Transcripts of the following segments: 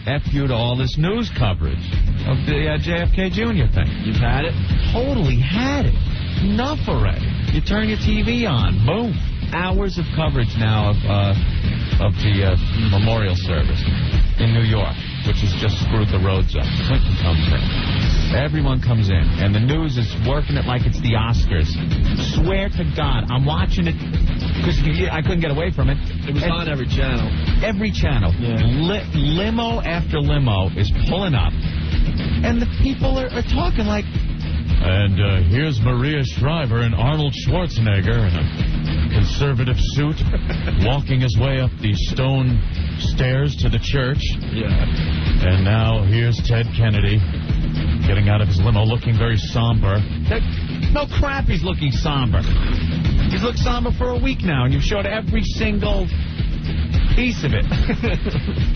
F you to all this news coverage of the JFK Jr. thing. You've had it? Totally had it. Enough already. You turn your TV on, boom. Hours of coverage now of the memorial service in New York, which has just screwed the roads up. Clinton comes in. Everyone comes in, and the news is working it like it's the Oscars. Swear to God, I'm watching it because I couldn't get away from it. It was on every channel. Every channel. Yeah. Limo after limo is pulling up, and the people are talking like... And here's Maria Shriver and Arnold Schwarzenegger in a conservative suit walking his way up the stone stairs to the church. Yeah. And now here's Ted Kennedy getting out of his limo looking very somber. No crap, he's looking somber. He's looked somber for a week now, and you've showed every single piece of it.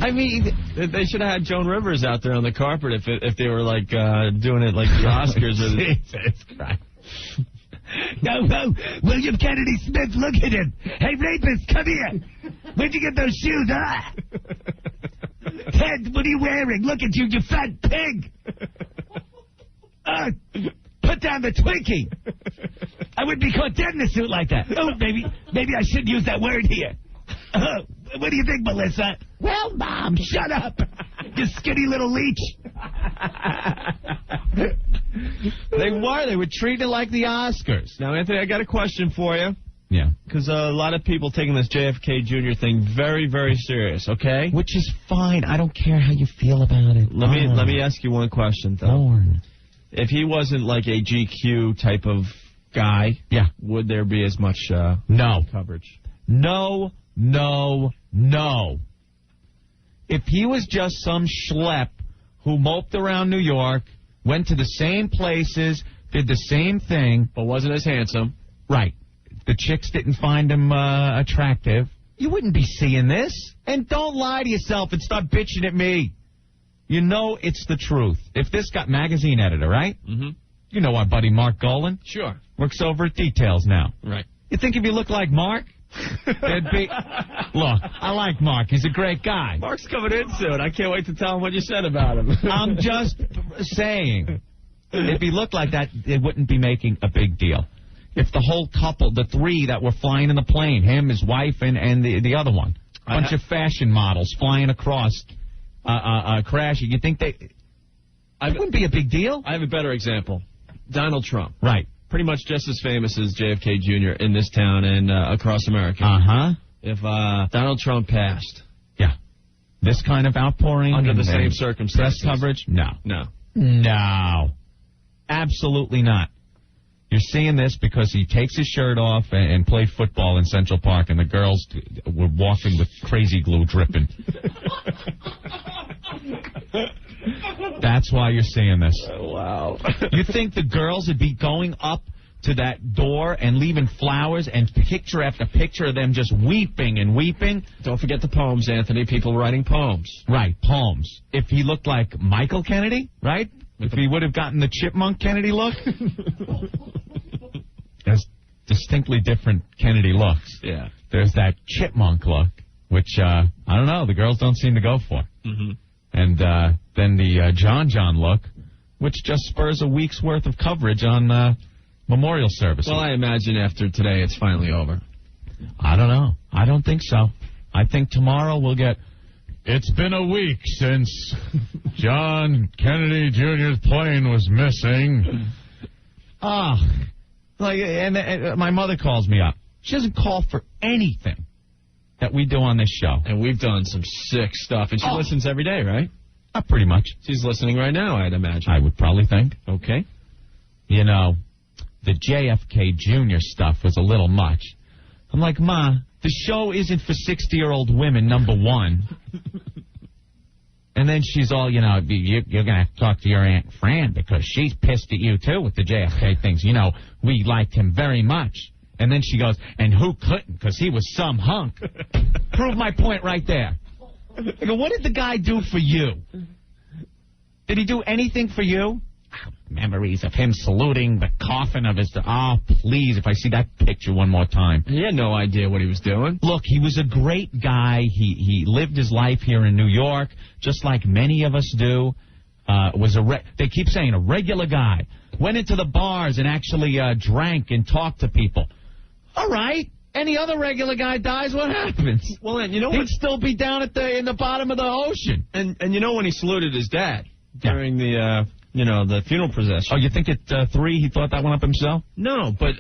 I mean, they should have had Joan Rivers out there on the carpet if they were like doing it like the Oscars. Jesus Christ. No, William Kennedy Smith, look at him. Hey, rapist, come here. Where'd you get those shoes, huh? Ted, what are you wearing? Look at you, you fat pig. Put down the Twinkie. I wouldn't be caught dead in a suit like that. Oh, maybe I shouldn't use that word here. What do you think, Melissa? Well, Mom, shut up. You skinny little leech. They were treating it like the Oscars. Now, Anthony, I got a question for you. Yeah. Because a lot of people taking this JFK Jr. thing very, very serious, okay? Which is fine. I don't care how you feel about it. Let me ask you one question, though. Born. If he wasn't like a GQ type of guy, yeah, would there be as much coverage? No. If he was just some schlep who moped around New York, went to the same places, did the same thing, but wasn't as handsome, right? The chicks didn't find him attractive. You wouldn't be seeing this. And don't lie to yourself and start bitching at me. You know it's the truth. If this got magazine editor, right? Mm-hmm. You know our buddy Mark Golan? Sure. Works over at Details now. Right. You think if you look like Mark, there'd be... Look, I like Mark. He's a great guy. Mark's coming in soon. I can't wait to tell him what you said about him. I'm just saying, if he looked like that, it wouldn't be making a big deal. If the whole couple, the three that were flying in the plane, him, his wife, and the other one, a bunch of fashion models flying across, crashing, you think it wouldn't be a big deal? I have a better example. Donald Trump. Right. Pretty much just as famous as JFK Jr. in this town and across America. Uh-huh. If Donald Trump passed. Yeah. This kind of outpouring? Under the same circumstances. Press coverage? No. No. Absolutely not. You're seeing this because he takes his shirt off and played football in Central Park, and the girls were walking with crazy glue dripping. That's why you're seeing this. Oh, wow. You think the girls would be going up to that door and leaving flowers and picture after picture of them just weeping and weeping? Don't forget the poems, Anthony. People writing poems. Right, poems. If he looked like Michael Kennedy, right? If he would have gotten the Chipmunk Kennedy look. There's distinctly different Kennedy looks. Yeah. There's that Chipmunk look, which, I don't know, the girls don't seem to go for. Mm-hmm. And then the John look, which just spurs a week's worth of coverage on memorial services. Well, I imagine after today it's finally over. I don't know. I don't think so. I think tomorrow we'll get... It's been a week since John Kennedy Jr.'s plane was missing. And my mother calls me up. She doesn't call for anything that we do on this show. And we've done some sick stuff. And she listens every day, right? Pretty much. She's listening right now, I'd imagine. I would probably think. Okay. You know, the JFK Jr. stuff was a little much. I'm like, Ma, the show isn't for 60-year-old women, number one. And then she's all, you're going to have to talk to your Aunt Fran because she's pissed at you, too, with the JFK things. You know, we liked him very much. And then she goes, and who couldn't because he was some hunk. Prove my point right there. I go, what did the guy do for you? Did he do anything for you? memories of him saluting the coffin of his... Oh, please, if I see that picture one more time. He had no idea what he was doing. Look, he was a great guy. He lived his life here in New York, just like many of us do. They keep saying a regular guy. Went into the bars and actually drank and talked to people. All right. Any other regular guy dies, what happens? Well, and you know what? He'd still be down in the bottom of the ocean. And you know when he saluted his dad during the funeral procession. Oh, you think at 3 he thought that one up himself? No, but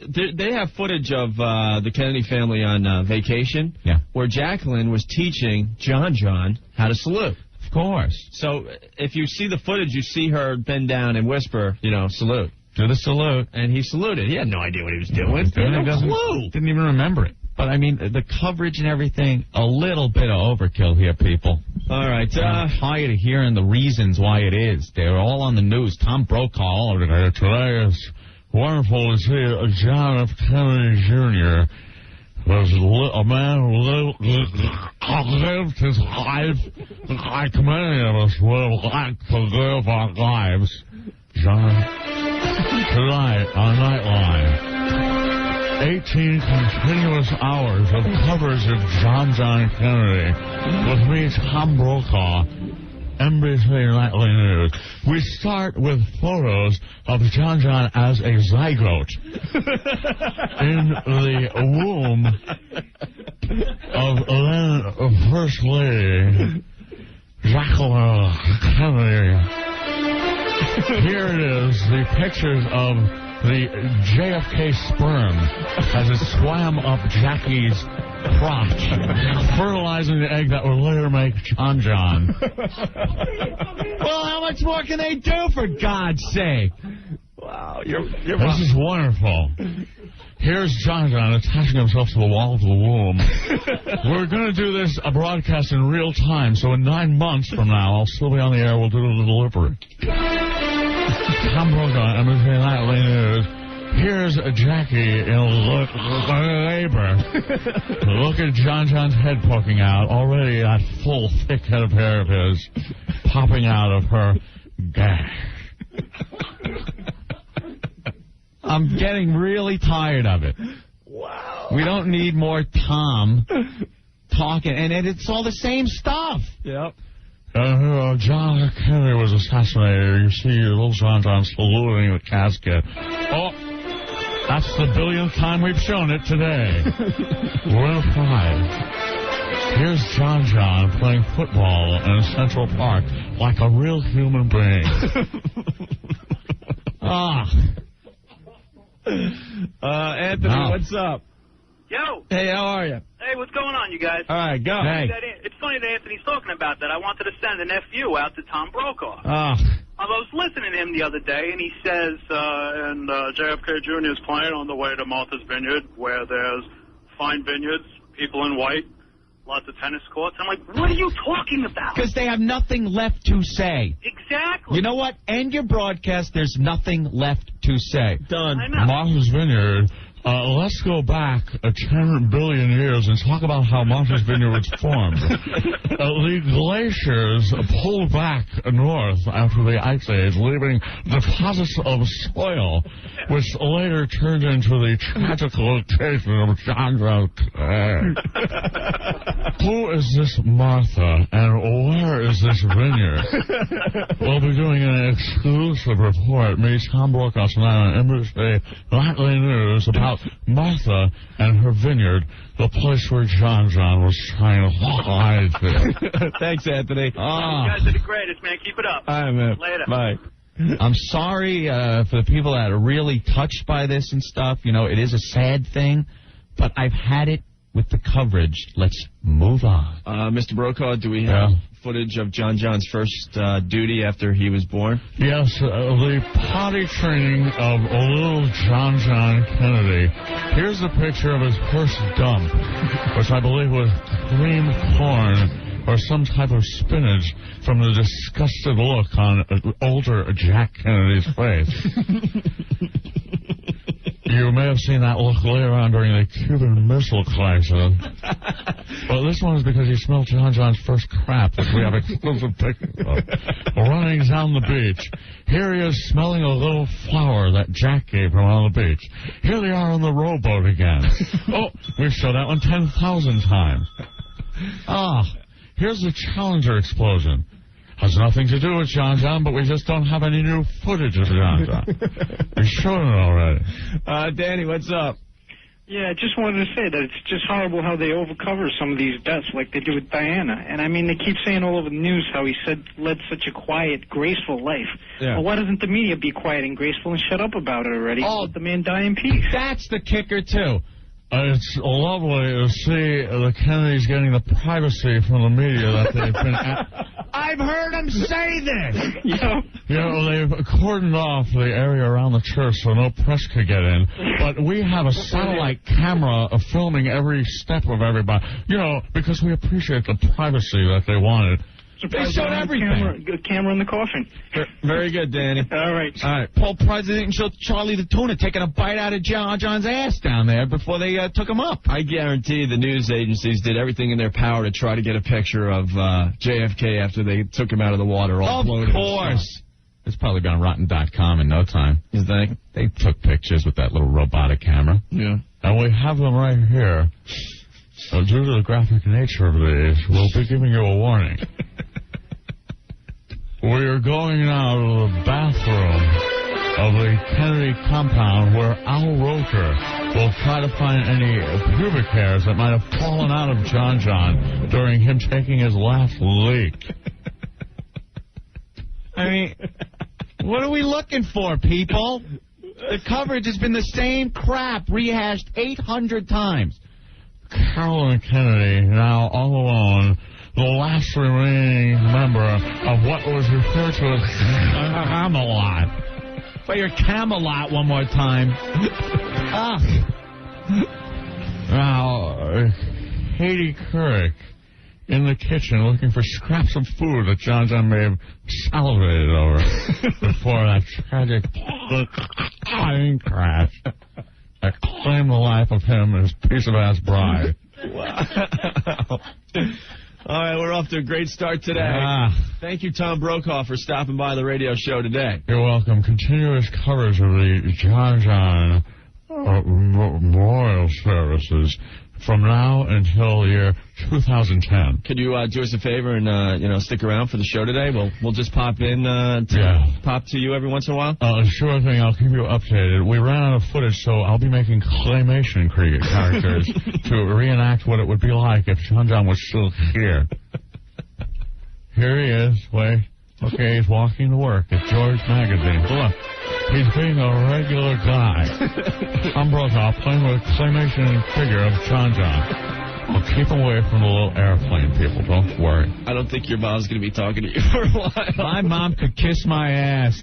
they have footage of the Kennedy family on vacation where Jacqueline was teaching John how to salute. Of course. So if you see the footage, you see her bend down and whisper, salute. Do the salute. And he saluted. He had no idea what he was doing. He had no clue. Didn't even remember it. But, I mean, the coverage and everything, a little bit of overkill here, people. All right. I'm tired of hearing the reasons why it is. They're all on the news. Tom Brokaw all over there. Today is wonderful to see John F. Kennedy Jr. was a man who lived his life like many of us would like to live our lives. John, tonight on Nightline, 18 continuous hours of coverage of John Kennedy with me, Tom Brokaw, NBC Nightly News. We start with photos of John as a zygote in the womb of then First Lady Jacqueline Kennedy. Here it is, the pictures of the JFK sperm as it swam up Jackie's crotch, fertilizing the egg that would later make John. Well, how much more can they do, for God's sake? Wow, this is wonderful. Here's John attaching himself to the wall of the womb. We're going to do this a broadcast in real time, so in 9 months from now, I'll still be on the air. We'll do the delivery. Tom Brokaw, NBC Nightly News. Here's Jackie in labor. Look at John's head poking out. Already that full, thick head of hair of his popping out of her gash. I'm getting really tired of it. Wow. We don't need more Tom talking, and it's all the same stuff. Yep. John Kennedy was assassinated. You see little John saluting the casket. Oh, that's the billionth time we've shown it today. We're 5. Here's John playing football in Central Park like a real human being. Anthony, what's up? Yo. Hey, how are you? Hey, what's going on, you guys? All right, go. Hey. It's funny that Anthony's talking about that. I wanted to send an FU out to Tom Brokaw. Oh. I was listening to him the other day, and he says, and JFK Jr. is playing on the way to Martha's Vineyard, where there's fine vineyards, people in white, lots of tennis courts. I'm like, what are you talking about? Because they have nothing left to say. Exactly. You know what? End your broadcast. There's nothing left to say. Done. I know. Martha's Vineyard. Let's go back 10 billion years and talk about how Martha's Vineyard was formed. The glaciers pulled back north after the Ice Age, leaving deposits of soil, which later turned into the tragic location of John's egg. Who is this Martha, and where is this vineyard? We'll be doing an exclusive report, me, Tom Brokaw, tonight on NBC Nightly News, about Martha and her vineyard, the place where John was trying to hide there. Thanks, Anthony. You guys are the greatest, man. Keep it up. All right, man. Later. Bye. I'm sorry for the people that are really touched by this and stuff. You know, it is a sad thing, but I've had it with the coverage. Let's move on. Mr. Brokaw, do we have footage of John's first duty after he was born? Yes, the potty training of little John Kennedy. Here's a picture of his first dump, which I believe was cream corn or some type of spinach, from the disgusted look on older Jack Kennedy's face. You may have seen that look later on during the Cuban Missile Crisis. Well, this one is because he smelled John John's first crap, which we have exclusive pictures of. Running down the beach. Here he is smelling a little flower that Jack gave him on the beach. Here they are on the rowboat again. Oh, we've showed that one 10,000 times. Here's the Challenger explosion. Has nothing to do with John John, but we just don't have any new footage of John John. We showed it already. Danny, what's up? Yeah, I just wanted to say that it's just horrible how they overcover some of these deaths like they do with Diana. And, I mean, they keep saying all over the news how he led such a quiet, graceful life. Yeah. Well, why doesn't the media be quiet and graceful and shut up about it already? Let the man die in peace. That's the kicker, too. It's lovely to see the Kennedys getting the privacy from the media that they've been at. I've heard them say this. Yeah. You know, they've cordoned off the area around the church so no press could get in. But we have a satellite camera filming every step of everybody. You know, because we appreciate the privacy that they wanted. They showed everything. Camera in the coffin. Very good, Danny. All right. Paul President showed Charlie the Tuna taking a bite out of John John's ass down there before they took him up. I guarantee the news agencies did everything in their power to try to get a picture of JFK after they took him out of the water. Of course. It's probably been on Rotten.com in no time. You think? They took pictures with that little robotic camera. Yeah. And we have them right here. Due to the graphic nature of these, we'll be giving you a warning. We are going now to the bathroom of the Kennedy compound where Al Roker will try to find any pubic hairs that might have fallen out of John John during him taking his last leak. I mean, what are we looking for, people? The coverage has been the same crap rehashed 800 times. Carolyn Kennedy, now all alone, the last remaining member of what was referred to as Camelot. Play your Camelot one more time. Now, Katie Couric in the kitchen looking for scraps of food that John John may have salivated over before that tragic plane crash that claimed the life of him and his piece of ass bride. Wow. All right, we're off to a great start today. Thank you, Tom Brokaw, for stopping by the radio show today. You're welcome. Continuous coverage of the John John memorial services from now until the year 2010. Could you do us a favor and stick around for the show today? We'll just pop in pop to you every once in a while. Sure thing. I'll keep you updated. We ran out of footage, so I'll be making claymation characters to reenact what it would be like if John John was still here. Here he is. Wait. Okay, he's walking to work at George Magazine. Look, he's being a regular guy. Tom Brokaw playing with a claymation figure of John John. Well, keep away from the little airplane, people. Don't worry. I don't think your mom's going to be talking to you for a while. My mom could kiss my ass.